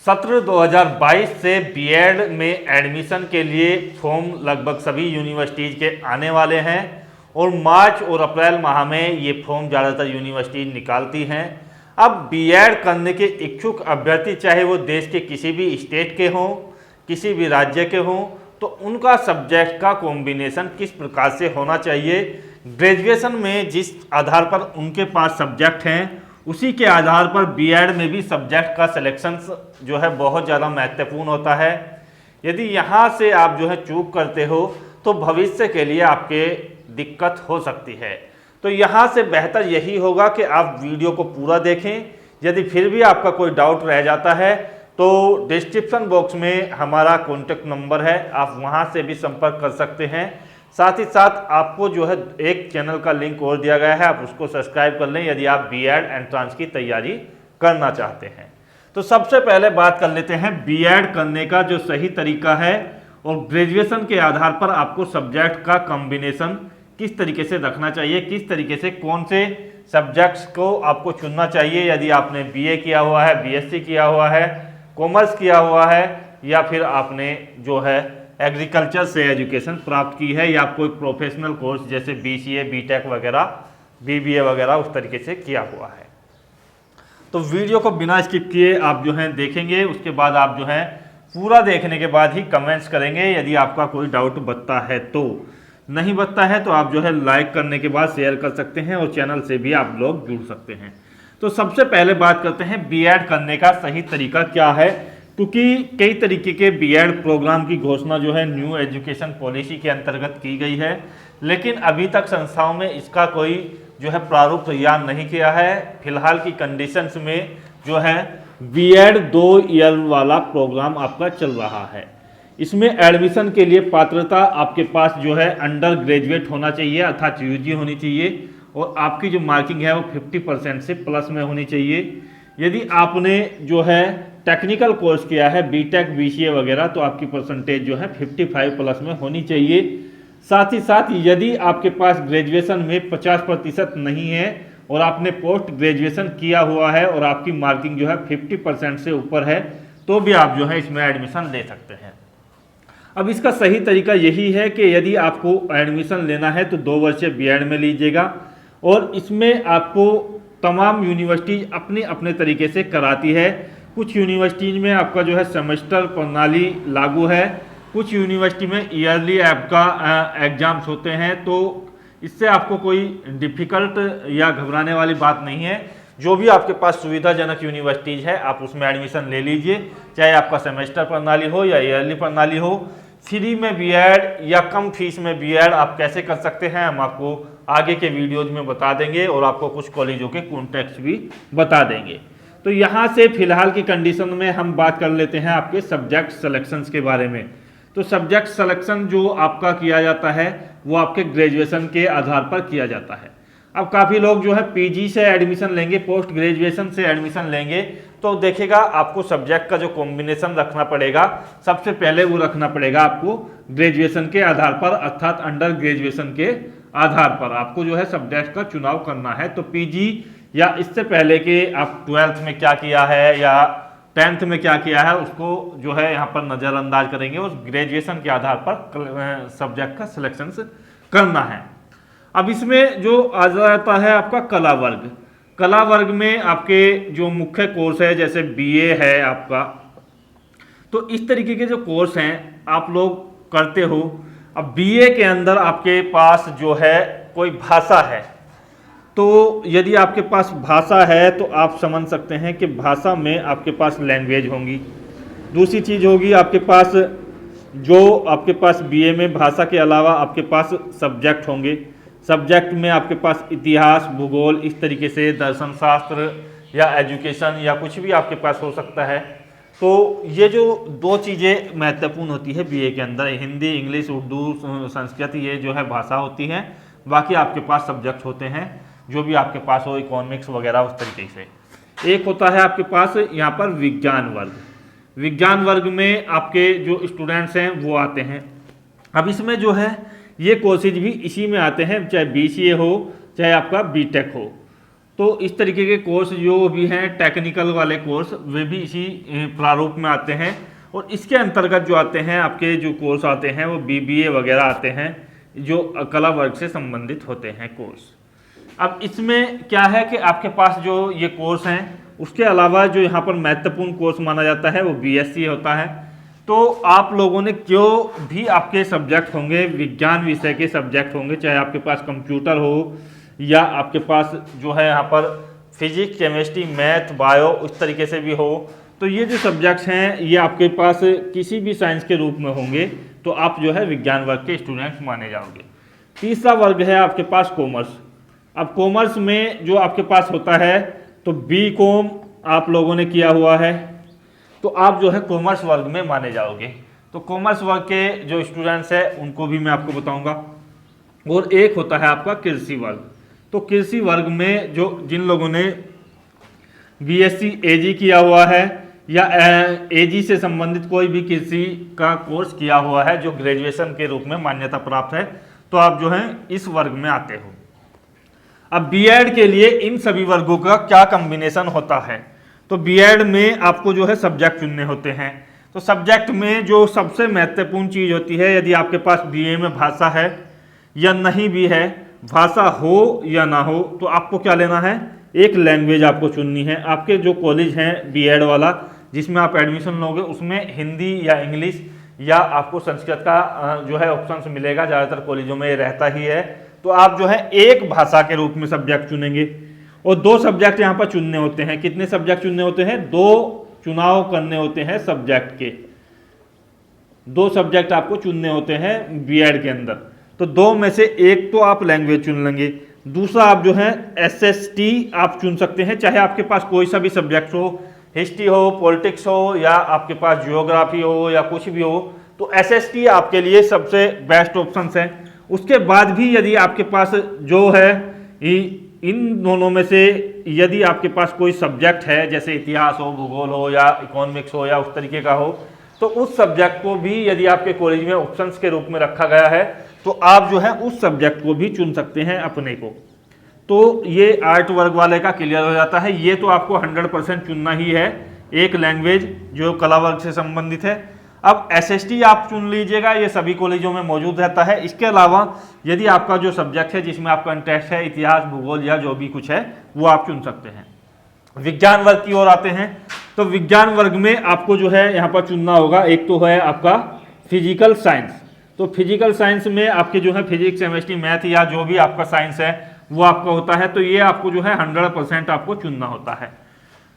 सत्र 2022 से बीएड में एडमिशन के लिए फॉर्म लगभग सभी यूनिवर्सिटीज़ के आने वाले हैं और मार्च और अप्रैल माह में ये फॉर्म ज़्यादातर यूनिवर्सिटी निकालती हैं। अब बीएड करने के इच्छुक अभ्यर्थी चाहे वो देश के किसी भी स्टेट के हों, किसी भी राज्य के हों, तो उनका सब्जेक्ट का कॉम्बिनेशन किस प्रकार से होना चाहिए, ग्रेजुएशन में जिस आधार पर उनके पास सब्जेक्ट हैं उसी के आधार पर बीएड में भी सब्जेक्ट का सिलेक्शन जो है बहुत ज़्यादा महत्वपूर्ण होता है। यदि यहाँ से आप जो है चूक करते हो तो भविष्य के लिए आपके दिक्कत हो सकती है। तो यहाँ से बेहतर यही होगा कि आप वीडियो को पूरा देखें। यदि फिर भी आपका कोई डाउट रह जाता है तो डिस्क्रिप्शन बॉक्स में हमारा कॉन्टेक्ट नंबर है, आप वहाँ से भी संपर्क कर सकते हैं। साथ ही साथ आपको जो है एक चैनल का लिंक और दिया गया है, आप उसको सब्सक्राइब कर लें यदि आप बीएड एंट्रेंस की तैयारी करना चाहते हैं। तो सबसे पहले बात कर लेते हैं बीएड करने का जो सही तरीका है और ग्रेजुएशन के आधार पर आपको सब्जेक्ट का कॉम्बिनेशन किस तरीके से रखना चाहिए, किस तरीके से कौन से सब्जेक्ट्स को आपको चुनना चाहिए। यदि आपने बीए किया हुआ है, बीएससी किया हुआ है, कॉमर्स किया हुआ है या फिर आपने जो है एग्रीकल्चर से एजुकेशन प्राप्त की है या कोई प्रोफेशनल कोर्स जैसे बीसीए, बीटेक वगैरह, बीबीए वगैरह उस तरीके से किया हुआ है। तो वीडियो को बिना स्किप किए आप जो है देखेंगे, उसके बाद आप जो है पूरा देखने के बाद ही कमेंट्स करेंगे यदि आपका कोई डाउट बचता है। तो नहीं बचता है तो आप जो है लाइक करने के बाद शेयर कर सकते हैं और चैनल से भी आप लोग जुड़ सकते हैं। तो सबसे पहले बात करते हैं बीएड करने का सही तरीका क्या है, क्योंकि कई तरीके के बीएड प्रोग्राम की घोषणा जो है न्यू एजुकेशन पॉलिसी के अंतर्गत की गई है, लेकिन अभी तक संस्थाओं में इसका कोई जो है प्रारूप तैयार नहीं किया है। फिलहाल की कंडीशंस में जो है बीएड 2 ईयर वाला प्रोग्राम आपका चल रहा है। इसमें एडमिशन के लिए पात्रता आपके पास जो है अंडर ग्रेजुएट होना चाहिए अर्थात यूजी होनी चाहिए और आपकी जो मार्किंग है वो 50% से प्लस में होनी चाहिए। यदि आपने जो है टेक्निकल कोर्स किया है बीटेक, बीसीए वगैरह, तो आपकी परसेंटेज जो है 55 प्लस में होनी चाहिए। साथ ही साथ यदि आपके पास ग्रेजुएशन में 50% नहीं है और आपने पोस्ट ग्रेजुएशन किया हुआ है और आपकी मार्किंग जो है 50% से ऊपर है तो भी आप जो है इसमें एडमिशन ले सकते हैं। अब इसका सही तरीका यही है कि यदि आपको एडमिशन लेना है तो 2 वर्षीय बीएड में लीजिएगा और इसमें आपको तमाम यूनिवर्सिटीज अपने अपने तरीके से कराती है। कुछ यूनिवर्सिटीज में आपका जो है सेमेस्टर प्रणाली लागू है, कुछ यूनिवर्सिटी में ईयरली आपका एग्जाम्स होते हैं, तो इससे आपको कोई डिफ़िकल्ट या घबराने वाली बात नहीं है। जो भी आपके पास सुविधाजनक यूनिवर्सिटीज है आप उसमें एडमिशन ले लीजिए, चाहे आपका सेमेस्टर प्रणाली हो या ईयरली प्रणाली हो। फ्री में बीएड या कम फीस में बीएड आप कैसे कर सकते हैं हम आपको आगे के वीडियोज में बता देंगे और आपको कुछ कॉलेजों के कॉन्टैक्ट्स भी बता देंगे। तो यहाँ से फिलहाल की कंडीशन में हम बात कर लेते हैं आपके सब्जेक्ट सिलेक्शंस के बारे में। तो सब्जेक्ट सिलेक्शन जो आपका किया जाता है वो आपके ग्रेजुएशन के आधार पर किया जाता है। अब काफ़ी लोग जो है पीजी से एडमिशन लेंगे, पोस्ट ग्रेजुएशन से एडमिशन लेंगे, तो देखिएगा आपको सब्जेक्ट का जो कॉम्बिनेशन रखना पड़ेगा, सबसे पहले वो रखना पड़ेगा आपको ग्रेजुएशन के आधार पर अर्थात अंडर ग्रेजुएशन के आधार पर आपको जो है सब्जेक्ट का चुनाव करना है। तो पीजी या इससे पहले कि आप 12th में क्या किया है या 10th में क्या किया है उसको जो है यहाँ पर नज़रअंदाज करेंगे, उस ग्रेजुएशन के आधार पर सब्जेक्ट का सिलेक्शन करना है। अब इसमें जो आ जाता है आपका कला वर्ग। कला वर्ग में आपके जो मुख्य कोर्स है जैसे बीए है आपका, तो इस तरीके के जो कोर्स हैं आप लोग करते हो। अब बीए के अंदर आपके पास जो है कोई भाषा है, तो यदि आपके पास भाषा है तो आप समझ सकते हैं कि भाषा में आपके पास लैंग्वेज होंगी। दूसरी चीज़ होगी आपके पास बीए में भाषा के अलावा आपके पास सब्जेक्ट होंगे। सब्जेक्ट में आपके पास इतिहास, भूगोल, इस तरीके से दर्शन शास्त्र या एजुकेशन या कुछ भी आपके पास हो सकता है। तो ये जो 2 चीज़ें महत्वपूर्ण होती है बीए के अंदर, हिंदी, इंग्लिश, उर्दू, संस्कृत, ये जो है भाषा होती हैं। बाकी आपके पास सब्जेक्ट होते हैं जो भी आपके पास हो, इकोनॉमिक्स वगैरह उस तरीके से। एक होता है आपके पास यहाँ पर विज्ञान वर्ग। विज्ञान वर्ग में आपके जो स्टूडेंट्स हैं वो आते हैं। अब इसमें जो है ये कोर्सेज भी इसी में आते हैं, चाहे बीसीए हो चाहे आपका बीटेक हो। तो इस तरीके के कोर्स जो भी हैं टेक्निकल वाले कोर्स वे भी इसी प्रारूप में आते हैं। और इसके अंतर्गत जो आते हैं आपके जो कोर्स आते हैं वो BBA वगैरह आते हैं जो कला वर्ग से संबंधित होते हैं कोर्स। अब इसमें क्या है कि आपके पास जो ये कोर्स हैं उसके अलावा जो यहाँ पर महत्वपूर्ण कोर्स माना जाता है वो BSc होता है। तो आप लोगों ने जो भी आपके सब्जेक्ट होंगे, विज्ञान विषय के सब्जेक्ट होंगे, चाहे आपके पास कंप्यूटर हो या आपके पास जो है यहाँ पर फिजिक्स, केमिस्ट्री, मैथ, बायो उस तरीके से भी हो, तो ये जो सब्जेक्ट्स हैं ये आपके पास किसी भी साइंस के रूप में होंगे तो आप जो है विज्ञान वर्ग के स्टूडेंट्स माने जाओगे। तीसरा वर्ग है आपके पास कॉमर्स। अब कॉमर्स में जो आपके पास होता है तो BCom आप लोगों ने किया हुआ है तो आप जो है कॉमर्स वर्ग में माने जाओगे। तो कॉमर्स वर्ग के जो स्टूडेंट्स हैं उनको भी मैं आपको बताऊंगा। और एक होता है आपका कृषि वर्ग। तो कृषि वर्ग में जो जिन लोगों ने BSc AG किया हुआ है या AG से संबंधित कोई भी कृषि का कोर्स किया हुआ है जो ग्रेजुएशन के रूप में मान्यता प्राप्त है, तो आप जो है इस वर्ग में आते हो। अब B.Ed के लिए इन सभी वर्गों का क्या कॉम्बिनेशन होता है, तो B.Ed में आपको जो है सब्जेक्ट चुनने होते हैं। तो सब्जेक्ट में जो सबसे महत्वपूर्ण चीज़ होती है, यदि आपके पास BA में भाषा है या नहीं भी है, भाषा हो या ना हो, तो आपको क्या लेना है, एक लैंग्वेज आपको चुननी है। आपके जो कॉलेज हैं B.Ed वाला जिसमें आप एडमिशन लोगे उसमें हिंदी या इंग्लिश या आपको संस्कृत का जो है ऑप्शन मिलेगा, ज़्यादातर कॉलेजों में ये रहता ही है। तो आप जो है एक भाषा के रूप में सब्जेक्ट चुनेंगे और 2 सब्जेक्ट यहाँ पर चुनने होते हैं। कितने सब्जेक्ट चुनने होते हैं, 2 चुनाव करने होते हैं सब्जेक्ट के। 2 सब्जेक्ट आपको चुनने होते हैं B.Ed के अंदर। तो 2 में से एक तो आप लैंग्वेज चुन लेंगे, दूसरा आप जो है SST आप चुन सकते हैं, चाहे आपके पास कोई सा भी सब्जेक्ट हो, हिस्ट्री हो, पॉलिटिक्स हो या आपके पास जियोग्राफी हो या कुछ भी हो, तो SST आपके लिए सबसे बेस्ट ऑप्शन है। उसके बाद भी यदि आपके पास जो है इन दोनों में से यदि आपके पास कोई सब्जेक्ट है, जैसे इतिहास हो, भूगोल हो या इकोनॉमिक्स हो या उस तरीके का हो, तो उस सब्जेक्ट को भी यदि आपके कॉलेज में ऑप्शंस के रूप में रखा गया है तो आप जो है उस सब्जेक्ट को भी चुन सकते हैं अपने को। तो ये आर्ट वर्ग वाले का क्लियर हो जाता है। ये तो आपको 100% चुनना ही है, एक लैंग्वेज जो कला वर्ग से संबंधित है। अब SST आप चुन लीजिएगा, ये सभी कॉलेजों में मौजूद रहता है। इसके अलावा यदि आपका जो सब्जेक्ट है जिसमें आपका इंटरेस्ट है, इतिहास, भूगोल या जो भी कुछ है, वो आप चुन सकते हैं। विज्ञान वर्ग की ओर आते हैं तो विज्ञान वर्ग में आपको जो है यहाँ पर चुनना होगा, एक तो है आपका फिजिकल साइंस। तो फिजिकल साइंस में आपके जो है फिजिक्स, केमिस्ट्री, मैथ या जो भी आपका साइंस है वो आपका होता है। तो ये आपको जो है 100% आपको चुनना होता है।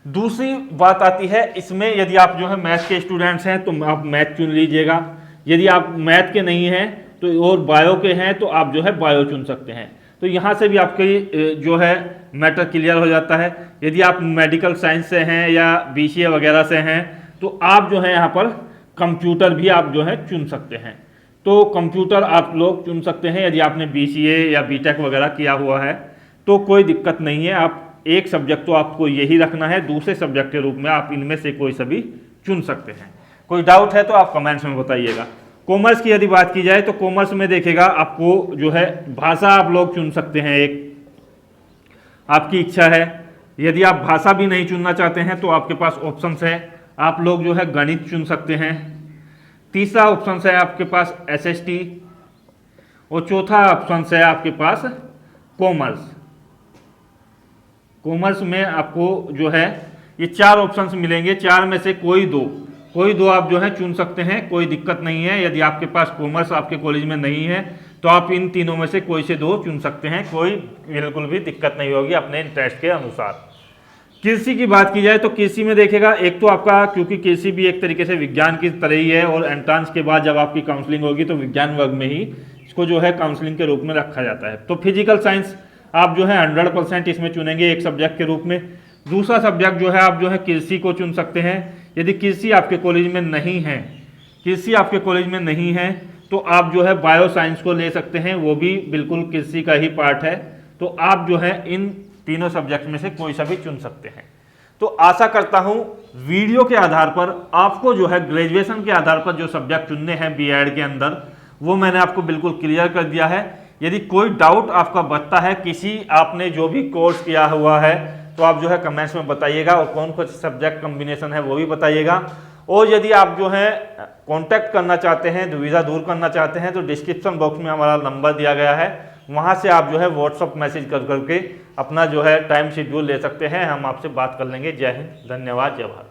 दूसरी बात आती है इसमें, यदि आप जो है मैथ के स्टूडेंट्स हैं तो आप मैथ चुन लीजिएगा। यदि आप मैथ के नहीं हैं तो और बायो के हैं तो आप जो है बायो चुन सकते हैं। तो यहाँ से भी आपकी जो है मैटर क्लियर हो जाता है। यदि आप मेडिकल साइंस से हैं या BCA वगैरह से हैं तो आप जो है यहाँ पर कंप्यूटर भी आप जो है चुन सकते हैं। तो कंप्यूटर आप लोग चुन सकते हैं यदि आपने BCA या B.Tech वगैरह किया हुआ है तो कोई दिक्कत नहीं है। आप एक सब्जेक्ट तो आपको यही रखना है, दूसरे सब्जेक्ट के रूप में आप इनमें से कोई सा भी चुन सकते हैं। कोई डाउट है तो आप कमेंट्स में बताइएगा। कॉमर्स की यदि बात की जाए तो कॉमर्स में देखिएगा आपको जो है भाषा आप लोग चुन सकते हैं, एक आपकी इच्छा है। यदि आप भाषा भी नहीं चुनना चाहते हैं तो आपके पास ऑप्शंस है, आप लोग जो है गणित चुन सकते हैं। तीसरा ऑप्शन है आपके पास SST और चौथा ऑप्शन है आपके पास कॉमर्स। कॉमर्स में आपको जो है ये 4 ऑप्शंस मिलेंगे, 4 में से कोई दो आप जो है चुन सकते हैं, कोई दिक्कत नहीं है। यदि आपके पास कॉमर्स आपके कॉलेज में नहीं है तो आप इन तीनों में से कोई से 2 चुन सकते हैं, कोई बिल्कुल भी दिक्कत नहीं होगी अपने इंटरेस्ट के अनुसार। कृषि की बात की जाए तो कृषि में देखेगा एक तो आपका, क्योंकि कृषि भी एक तरीके से विज्ञान की तरह ही है और एंट्रांस के बाद जब आपकी काउंसलिंग होगी तो विज्ञान वर्ग में ही इसको जो है काउंसलिंग के रूप में रखा जाता है। तो फिजिकल साइंस आप जो है 100% इसमें चुनेंगे एक सब्जेक्ट के रूप में। दूसरा सब्जेक्ट जो है आप जो है कृषि को चुन सकते हैं। यदि कृषि आपके कॉलेज में नहीं है, तो आप जो है बायो साइंस को ले सकते हैं, वो भी बिल्कुल कृषि का ही पार्ट है। तो आप जो है इन तीनों सब्जेक्ट में से कोई सा भी चुन सकते हैं। तो आशा करता हूं वीडियो के आधार पर आपको जो है ग्रेजुएशन के आधार पर जो सब्जेक्ट चुनने हैं B.Ed के अंदर वो मैंने आपको बिल्कुल क्लियर कर दिया है। यदि कोई डाउट आपका बचता है, किसी आपने जो भी कोर्स किया हुआ है, तो आप जो है कमेंट्स में बताइएगा, और कौन कौन सब्जेक्ट कॉम्बिनेशन है वो भी बताइएगा। और यदि आप जो है कांटेक्ट करना चाहते हैं, दुविधा दूर करना चाहते हैं, तो डिस्क्रिप्शन बॉक्स में हमारा नंबर दिया गया है, वहाँ से आप जो है व्हाट्सअप मैसेज कर करके अपना जो है टाइम शेड्यूल ले सकते हैं, हम आपसे बात कर लेंगे। जय हिंद, धन्यवाद, जय भारत।